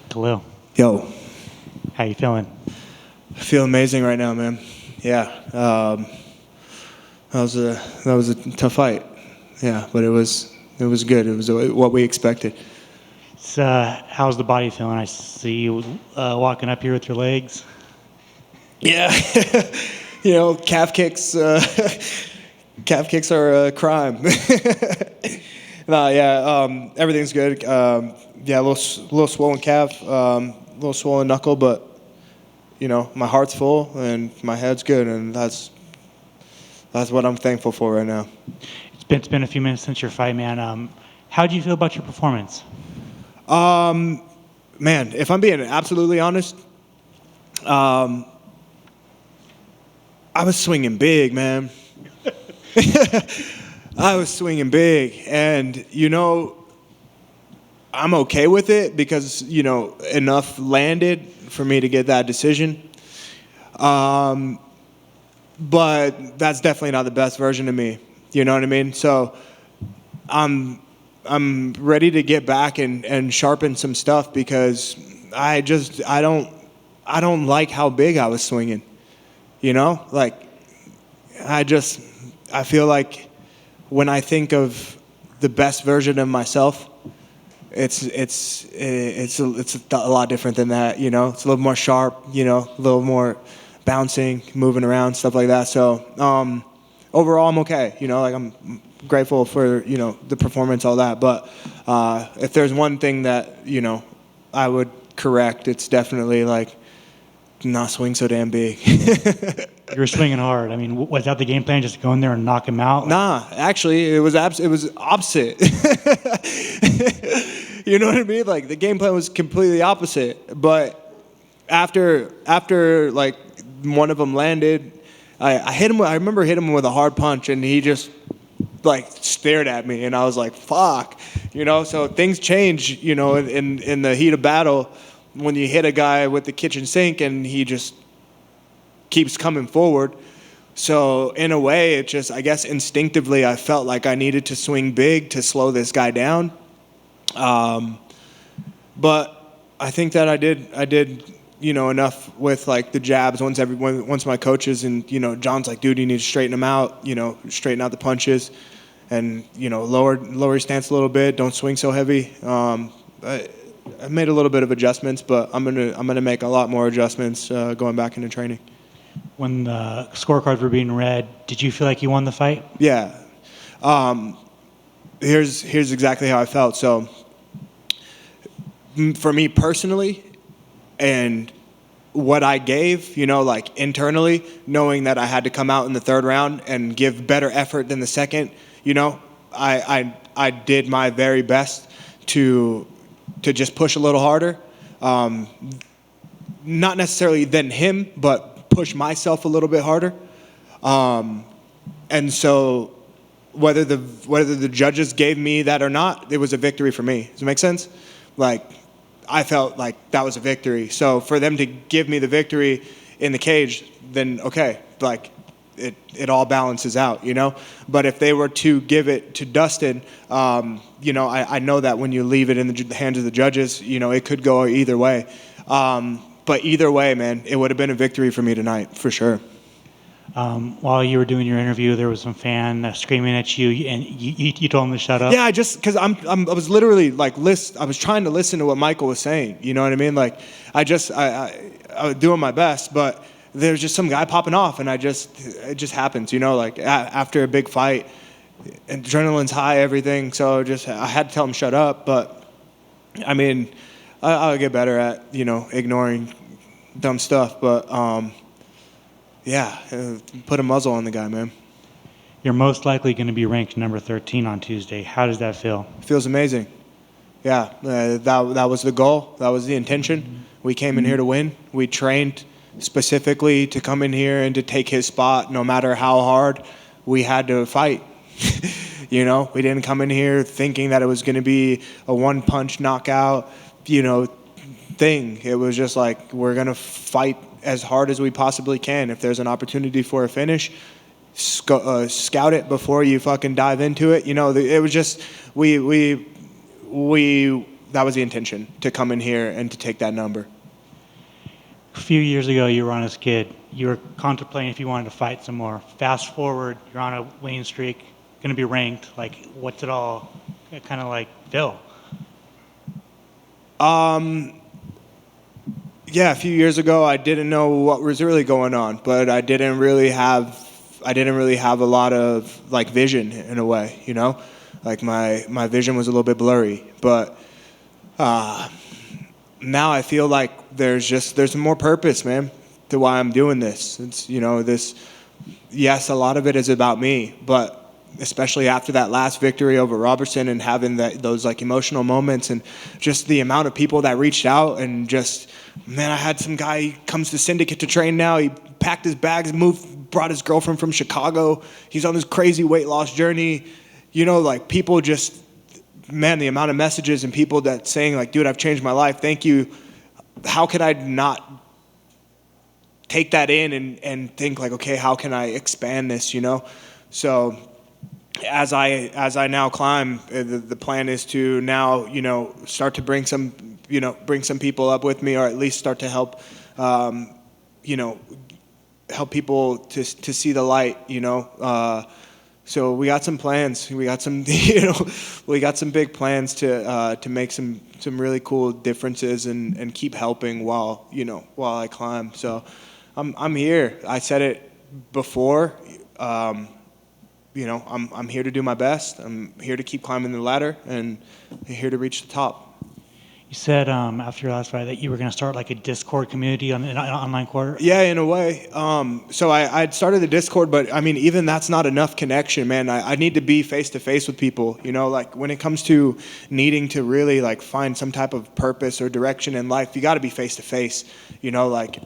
Khalil, Yo, how you feeling? I feel amazing right now, man. Yeah, that was a tough fight. Yeah, but it was good. It was what we expected. How's the body feeling? I see you walking up here with your legs. Yeah, calf kicks. Calf kicks are a crime. No, yeah, everything's good. Yeah, a little swollen calf, a little swollen knuckle, but my heart's full and my head's good, and that's what I'm thankful for right now. It's been a few minutes since your fight, man. How do you feel about your performance? Man, if I'm being absolutely honest, I was swinging big, man. I was swinging big, and I'm okay with it because enough landed for me to get that decision. But that's definitely not the best version of me. You know what I mean? So I'm ready to get back and sharpen some stuff because I don't like how big I was swinging. Like I feel like when I think of the best version of myself, it's a lot different than that. It's a little more sharp. A little more bouncing, moving around, stuff like that. So overall, I'm okay. Like I'm grateful for the performance, all that. But if there's one thing that I would correct, it's definitely like not swing so damn big. You were swinging hard. I mean, was that the game plan, just to go in there and knock him out? Nah, actually, it was opposite. You know what I mean? Like the game plan was completely opposite. But after like one of them landed, I hit him. I remember hitting him with a hard punch, and he just like stared at me, and I was like, "Fuck," So things change, in the heat of battle when you hit a guy with the kitchen sink, and he just keeps coming forward. So in a way, it just, I guess instinctively, I felt like I needed to swing big to slow this guy down. But I think that I did enough with like the jabs once my coaches and John's like, dude, you need to straighten them out, straighten out the punches, and lower your stance a little bit, don't swing so heavy. I made a little bit of adjustments, but I'm gonna make a lot more adjustments going back into training. When the scorecards were being read, did you feel like you won the fight? Yeah. Here's exactly how I felt. So for me personally, and what I gave, like internally, knowing that I had to come out in the third round and give better effort than the second, I did my very best to just push a little harder. Not necessarily than him, but push myself a little bit harder. And so whether the judges gave me that or not, it was a victory for me. Does it make sense? Like, I felt like that was a victory. So for them to give me the victory in the cage, then okay, like it all balances out, But if they were to give it to Dustin, I know that when you leave it in the hands of the judges, it could go either way. But either way, man, it would have been a victory for me tonight, for sure. While you were doing your interview, there was some fan screaming at you, and you told him to shut up. Yeah, because I was literally like I was trying to listen to what Michael was saying. You know what I mean? Like I was doing my best, but there's just some guy popping off, and it just happens. Like after a big fight, adrenaline's high, everything. So I had to tell him shut up. But I mean, I'll get better at ignoring dumb stuff, but. Yeah, put a muzzle on the guy, man. You're most likely going to be ranked number 13 on Tuesday. How does that feel? It feels amazing. Yeah, that was the goal. That was the intention. We came in here to win. We trained specifically to come in here and to take his spot no matter how hard we had to fight. We didn't come in here thinking that it was going to be a one-punch knockout, thing. It was just like, we're going to fight as hard as we possibly can. If there's an opportunity for a finish, scout it before you fucking dive into it. It was just we that was the intention, to come in here and to take that number. A few years ago, you were on as a kid. You were contemplating if you wanted to fight some more. Fast forward, you're on a winning streak, going to be ranked. Like, what's it all kind of like feel? Yeah, a few years ago, I didn't know what was really going on, but I didn't really have a lot of like vision in a way, you know, like my vision was a little bit blurry, but now I feel like there's more purpose, man, to why I'm doing this. It's, you know, yes, a lot of it is about me, but especially after that last victory over Robertson and having those like emotional moments and just the amount of people that reached out and just, man, I had some guy, he comes to Syndicate to train now. He packed his bags, brought his girlfriend from Chicago. He's on this crazy weight loss journey. You know, like people just, man, the amount of messages and people that saying like, dude, I've changed my life. Thank you. How could I not take that in and think like, okay, how can I expand this, you know? So as I now climb, the plan is to now, you know, start to bring some people up with me, or at least start to help, you know, help people to see the light, you know. So we got some plans. We got some, you know, we got some big plans to make some really cool differences and keep helping while I climb. So I'm here. I said it before. You know, I'm here to do my best. I'm here to keep climbing the ladder and here to reach the top. You said after your last fight that you were going to start like a Discord community on an online court. Yeah, in a way. So I'd started the Discord, but I mean, even that's not enough connection, man. I need to be face to face with people. You know, like when it comes to needing to really like find some type of purpose or direction in life, you got to be face to face. You know, like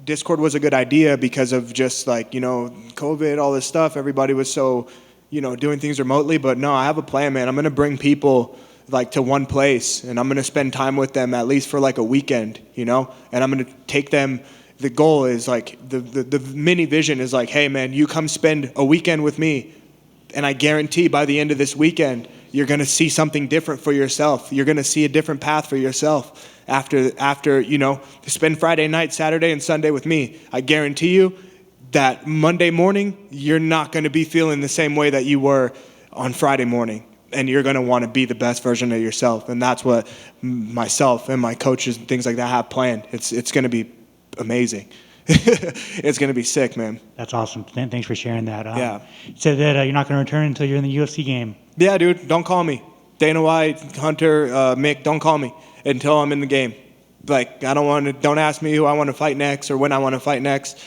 Discord was a good idea because of just like, you know, COVID, all this stuff. Everybody was so, you know, doing things remotely. But no, I have a plan, man. I'm going to bring people like to one place and I'm going to spend time with them at least for like a weekend, you know, and I'm going to take them. The goal is like the mini vision is like, hey, man, you come spend a weekend with me. And I guarantee by the end of this weekend, you're going to see something different for yourself. You're going to see a different path for yourself after, you know, to spend Friday night, Saturday, and Sunday with me. I guarantee you that Monday morning, you're not going to be feeling the same way that you were on Friday morning. And you're going to want to be the best version of yourself. And that's what myself and my coaches and things like that have planned. It's going to be amazing. It's going to be sick, man. That's awesome. Thanks for sharing that. Yeah. You said that you're not going to return until you're in the UFC game. Yeah, dude, don't call me. Dana White, Hunter, Mick, don't call me until I'm in the game. Like, don't ask me who I want to fight next or when I want to fight next.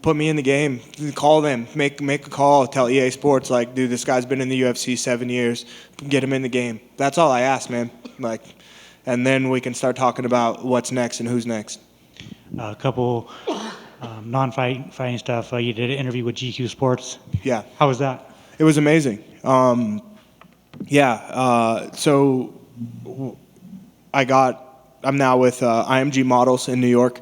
Put me in the game. Call them. Make a call. Tell EA Sports, like, dude, this guy's been in the UFC 7 years. Get him in the game. That's all I ask, man. Like, and then we can start talking about what's next and who's next. A couple non-fighting stuff. You did an interview with GQ Sports. Yeah. How was that? It was amazing. So I'm now with IMG Models in New York.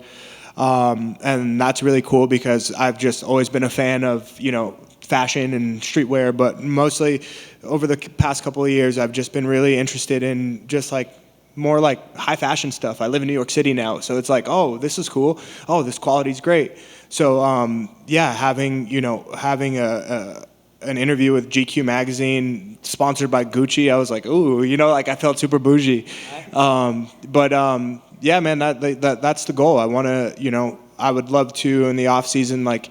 And that's really cool because I've just always been a fan of, you know, fashion and streetwear, but mostly over the past couple of years, I've just been really interested in just like more like high fashion stuff. I live in New York City now, so it's like, oh, this is cool. Oh, this quality's great. So, having an interview with GQ magazine sponsored by Gucci, I was like, ooh, you know, like I felt super bougie. Yeah, man, that's the goal. I want to, you know, I would love to in the off season, like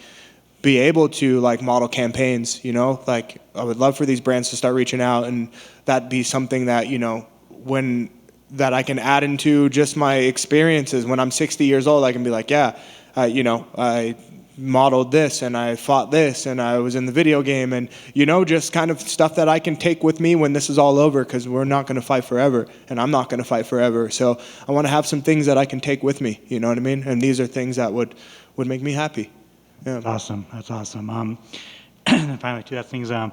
be able to like model campaigns, you know, like I would love for these brands to start reaching out and that be something that, you know, that I can add into just my experiences. When I'm 60 years old, I can be like, yeah, you know, I modeled this and I fought this and I was in the video game and, you know, just kind of stuff that I can take with me when this is all over because we're not going to fight forever and I'm not going to fight forever. So I want to have some things that I can take with me, you know what I mean? And these are things that would make me happy. Yeah. That's awesome. That's awesome. And finally, two other things. The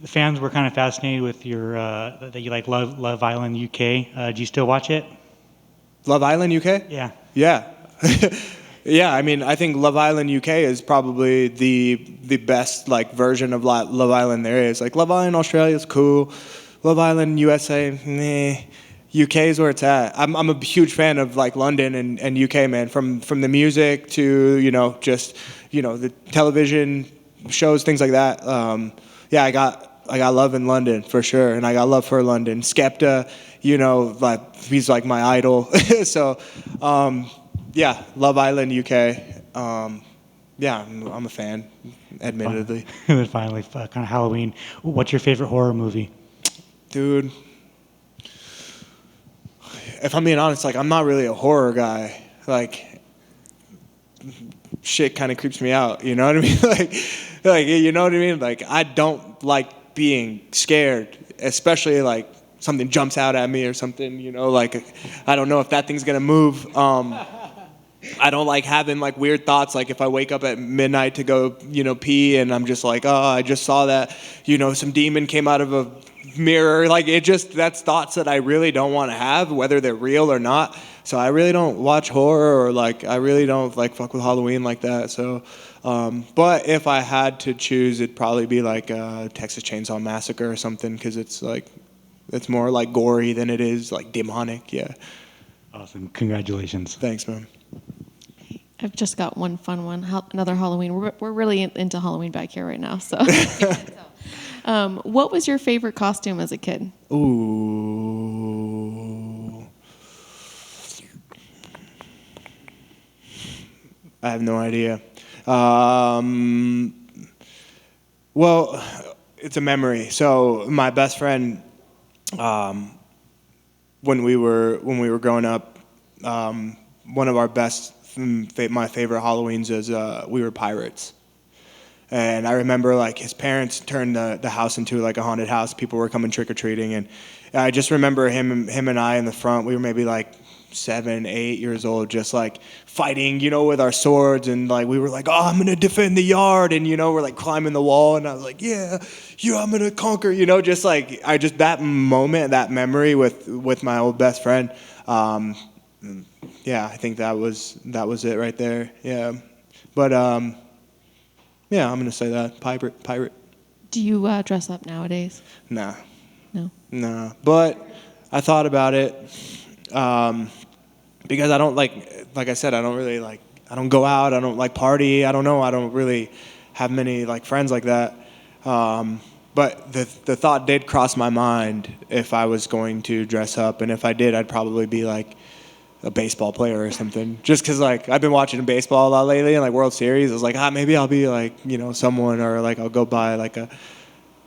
fans were kind of fascinated with your that you like Love Island UK. Do you still watch it? Love Island UK? Yeah. Yeah. Yeah, I mean, I think Love Island UK is probably the best like version of Love Island there is. Like Love Island Australia is cool. Love Island USA, meh. UK is where it's at. I'm a huge fan of like London and UK, man. From the music to just the television shows, things like that. Yeah, I got love in London for sure, and I got love for London. Skepta, like he's like my idol. So, yeah, Love Island, UK. Yeah, I'm a fan, admittedly. And then finally, kind of Halloween. What's your favorite horror movie? Dude, if I'm being honest, like I'm not really a horror guy. Like shit kind of creeps me out. You know what I mean? like you know what I mean? Like I don't like being scared, especially like something jumps out at me or something. Like I don't know if that thing's gonna move. I don't like having like weird thoughts. Like if I wake up at midnight to go, pee, and I'm just like, oh, I just saw that, some demon came out of a mirror. Like that's thoughts that I really don't want to have, whether they're real or not. So I really don't watch horror, or like I really don't like fuck with Halloween like that. So, but if I had to choose, it'd probably be like Texas Chainsaw Massacre or something, because it's more like gory than it is like demonic. Yeah. Awesome. Congratulations. Thanks, man. I've just got one fun one. Another Halloween. We're really into Halloween back here right now. So, what was your favorite costume as a kid? Ooh, I have no idea. Well, it's a memory. So my best friend, when we were growing up, one of our best. My favorite Halloweens is we were pirates, and I remember like his parents turned the house into like a haunted house. People were coming trick or treating, and I just remember him and I in the front. We were maybe like 7, 8 years old, just like fighting, with our swords, and like we were like, oh, I'm gonna defend the yard, and we're like climbing the wall, and I was like, yeah, I'm gonna conquer, just like that moment, that memory with my old best friend. Yeah, I think that was it right there. Yeah, but yeah, I'm gonna say that pirate. Do you dress up nowadays? Nah. No. Nah, but I thought about it because I don't like I said, I don't really like. I don't go out. I don't like party. I don't know. I don't really have many like friends like that. But the thought did cross my mind if I was going to dress up, and if I did, I'd probably be like a baseball player or something, just because like I've been watching baseball a lot lately, and like World Series, I was like, maybe I'll be like someone, or like I'll go buy like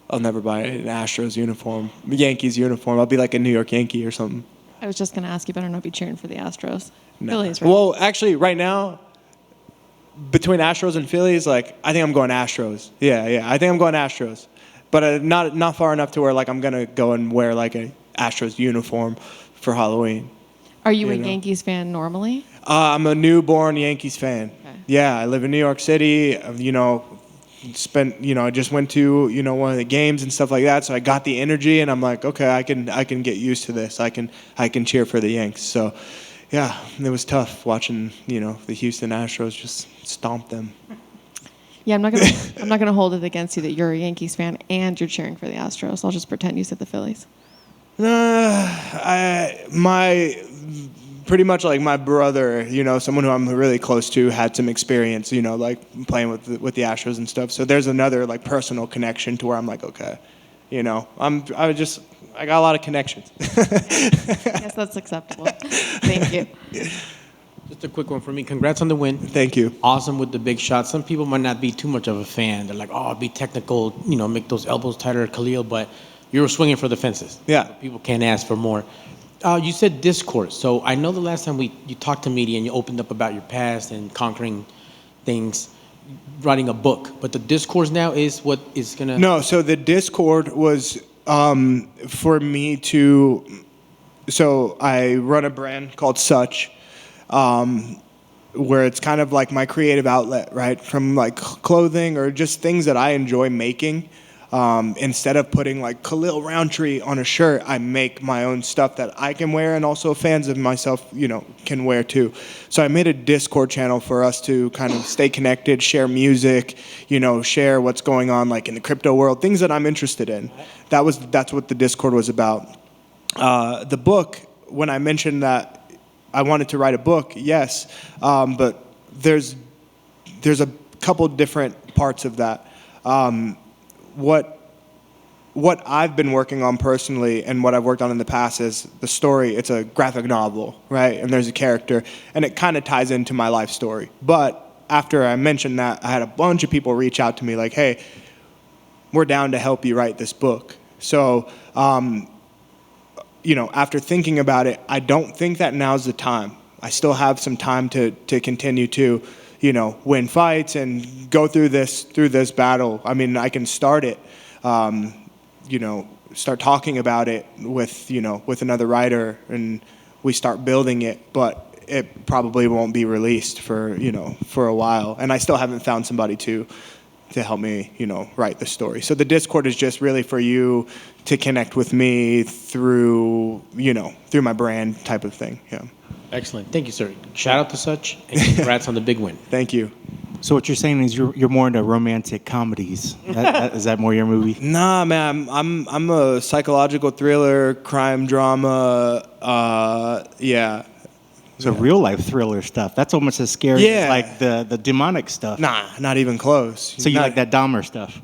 I'll never buy an Astros uniform, Yankees uniform. I'll be like a New York Yankee or something. I was just gonna ask you, but I don't know if you're cheering for the Astros. No. Phillies, right? Well, actually, right now, between Astros and Phillies, like I think I'm going Astros. Yeah, I think I'm going Astros, but not far enough to where like I'm gonna go and wear like a Astros uniform for Halloween. Are you a Yankees fan normally? I'm a newborn Yankees fan. Okay. Yeah, I live in New York City. I just went to one of the games and stuff like that. So I got the energy, and I'm like, okay, I can get used to this. I can cheer for the Yanks. So, yeah, it was tough watching the Houston Astros just stomp them. Yeah, I'm not gonna hold it against you that you're a Yankees fan and you're cheering for the Astros. I'll just pretend you said the Phillies. Pretty much like my brother, someone who I'm really close to, had some experience, like playing with the Astros and stuff. So there's another like personal connection to where I'm like, okay, I got a lot of connections. Yes, that's acceptable. Thank you. Just a quick one for me. Congrats on the win. Thank you. Awesome with the big shot. Some people might not be too much of a fan. They're like, oh, be technical, make those elbows tighter, Khalil, but you were swinging for the fences. Yeah. People can't ask for more. You said discourse. So I know the last time you talked to media and you opened up about your past and conquering things, writing a book. But the discourse now is what is going to... No, so the Discord was for me to... So I run a brand called Such, where it's kind of like my creative outlet, right? From like clothing or just things that I enjoy making. Instead of putting like Khalil Rountree on a shirt, I make my own stuff that I can wear, and also fans of myself, can wear too. So I made a Discord channel for us to kind of stay connected, share music, share what's going on like in the crypto world, things that I'm interested in. That's what the Discord was about. The book when I mentioned that I wanted to write a book, yes, but there's a couple different parts of that. What I've been working on personally and what I've worked on in the past is the story. It's a graphic novel, right? And there's a character, and it kind of ties into my life story. But after I mentioned that, I had a bunch of people reach out to me like, hey, we're down to help you write this book. So, after thinking about it, I don't think that now's the time. I still have some time to continue to, win fights and go through this battle. I mean, I can start it, start talking about it with another writer, and we start building it, but it probably won't be released for a while. And I still haven't found somebody to help me, write the story. So the Discord is just really for you to connect with me through my brand type of thing. Yeah. Excellent. Thank you, sir. Shout out to Such, and congrats on the big win. Thank you. So what you're saying is you're more into romantic comedies. Is that more your movie? Nah, man, I'm a psychological thriller, crime drama. Yeah. So real life thriller stuff. That's almost as scary Yeah. as like the demonic stuff. Nah, not even close. So you like that Dahmer stuff?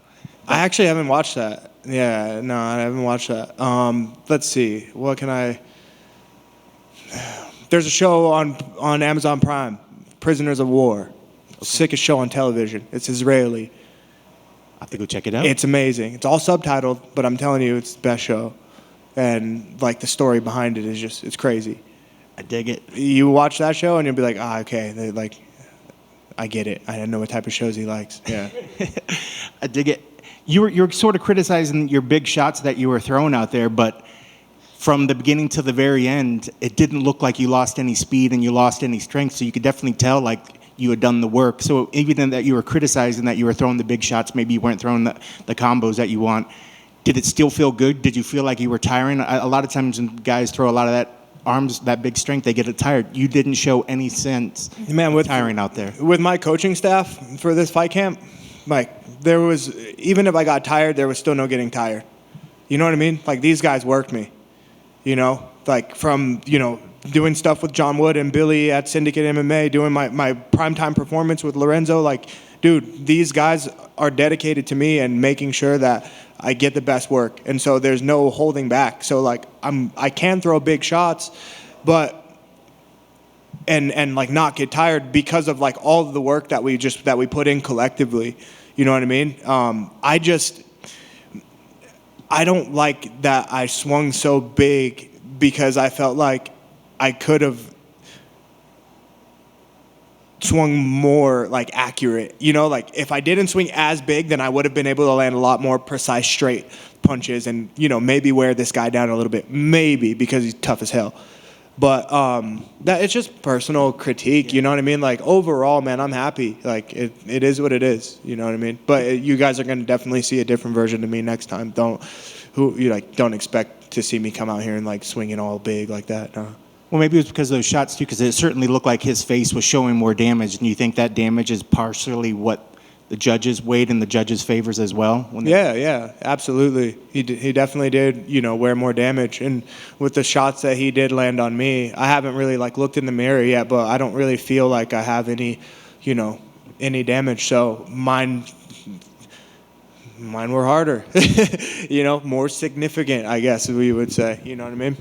I actually haven't watched that. Yeah, no, I haven't watched that. Let's see. What can I? There's a show on Amazon Prime, Prisoners of War. Sickest show on television. It's Israeli. I have to go check it out. It's amazing. It's all subtitled, but I'm telling you, it's the best show. And like the story behind it is it's crazy. I dig it. You watch that show and you'll be like, okay, I get it. I know what type of shows he likes. Yeah. I dig it. You're sort of criticizing your big shots that you were throwing out there, but from the beginning to the very end, it didn't look like you lost any speed and you lost any strength. So you could definitely tell like you had done the work. So even in that you were criticizing that you were throwing the big shots, maybe you weren't throwing the combos that you want. Did it still feel good? Did you feel like you were tiring? A lot of times when guys throw a lot of that arms, that big strength, they get it tired. You didn't show any sense of tiring out there. With my coaching staff for this fight camp, like there was, even if I got tired, there was still no getting tired. You know what I mean? Like these guys worked me, like from, doing stuff with John Wood and Billy at Syndicate MMA, doing my primetime performance with Lorenzo. Like, dude, these guys are dedicated to me and making sure that I get the best work. And so there's no holding back. So like I can throw big shots, but and like not get tired because of like all of the work that we put in collectively. You know what I mean? I don't like that I swung so big because I felt like I could have swung more like accurate. Like if I didn't swing as big, then I would have been able to land a lot more precise straight punches and, maybe wear this guy down a little bit. Maybe because he's tough as hell. But that it's just personal critique, you know what I mean? Like overall, man, I'm happy. Like it is what it is, you know what I mean? But you guys are going to definitely see a different version of me next time. Don't expect to see me come out here and like swinging all big like that. No. Well, maybe it was because of those shots, too, because it certainly looked like his face was showing more damage. And you think that damage is partially what the judges weighed in the judges' favors as well? Yeah, absolutely. He definitely did, wear more damage. And with the shots that he did land on me, I haven't really, like, looked in the mirror yet, but I don't really feel like I have any, any damage. So mine were harder, more significant, I guess we would say. You know what I mean?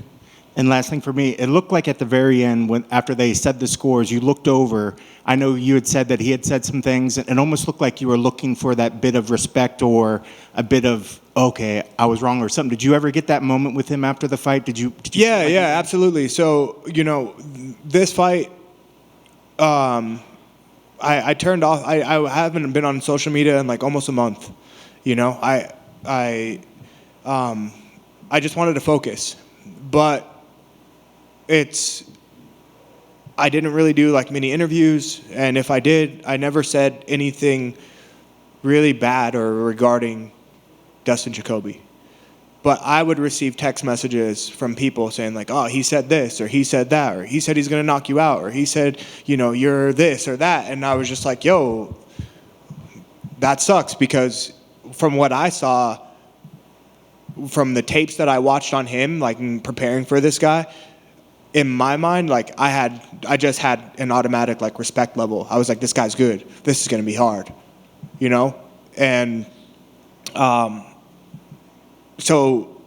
And last thing for me, it looked like at the very end, after they said the scores, you looked over. I know you had said that he had said some things. It almost looked like you were looking for that bit of respect or a bit of, okay, I was wrong or something. Did you ever get that moment with him after the fight? Did you Yeah, absolutely. So, this fight, I turned off. I haven't been on social media in like almost a month. I just wanted to focus. But I didn't really do like many interviews, and if I did, I never said anything really bad or regarding Dustin Jacoby. But I would receive text messages from people saying like, oh, he said this, or he said that, or he said he's going to knock you out, or he said, you're this or that. And I was just like, yo, that sucks, because from what I saw, from the tapes that I watched on him, like preparing for this guy, in my mind, like I just had an automatic like respect level. I was like, this guy's good. This is going to be hard, you know? And so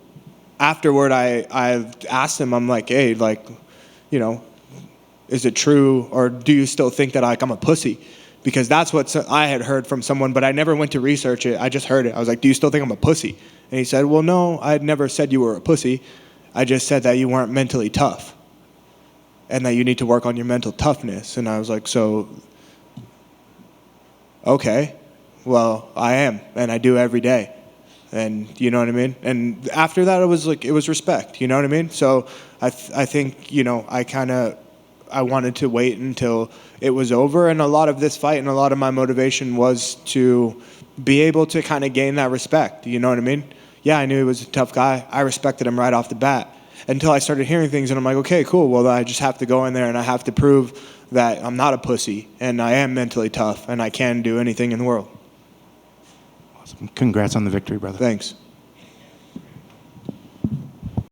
afterward, I asked him, I'm like, hey, like, you know, is it true, or do you still think that like I'm a pussy? Because that's what I had heard from someone, but I never went to research it. I just heard it. I was like, do you still think I'm a pussy? And he said, well, no, I had never said you were a pussy. I just said that you weren't mentally tough and that you need to work on your mental toughness. And I was like, so, okay, well, I am, and I do every day. And you know what I mean? And after that, it was respect, you know what I mean? So I think, you know, I wanted to wait until it was over. And a lot of this fight and a lot of my motivation was to be able to kind of gain that respect, you know what I mean? Yeah, I knew he was a tough guy. I respected him right off the bat until I started hearing things, and I'm like, okay, cool. Well, I just have to go in there and I have to prove that I'm not a pussy and I am mentally tough and I can do anything in the world. Awesome. Congrats on the victory, brother. Thanks.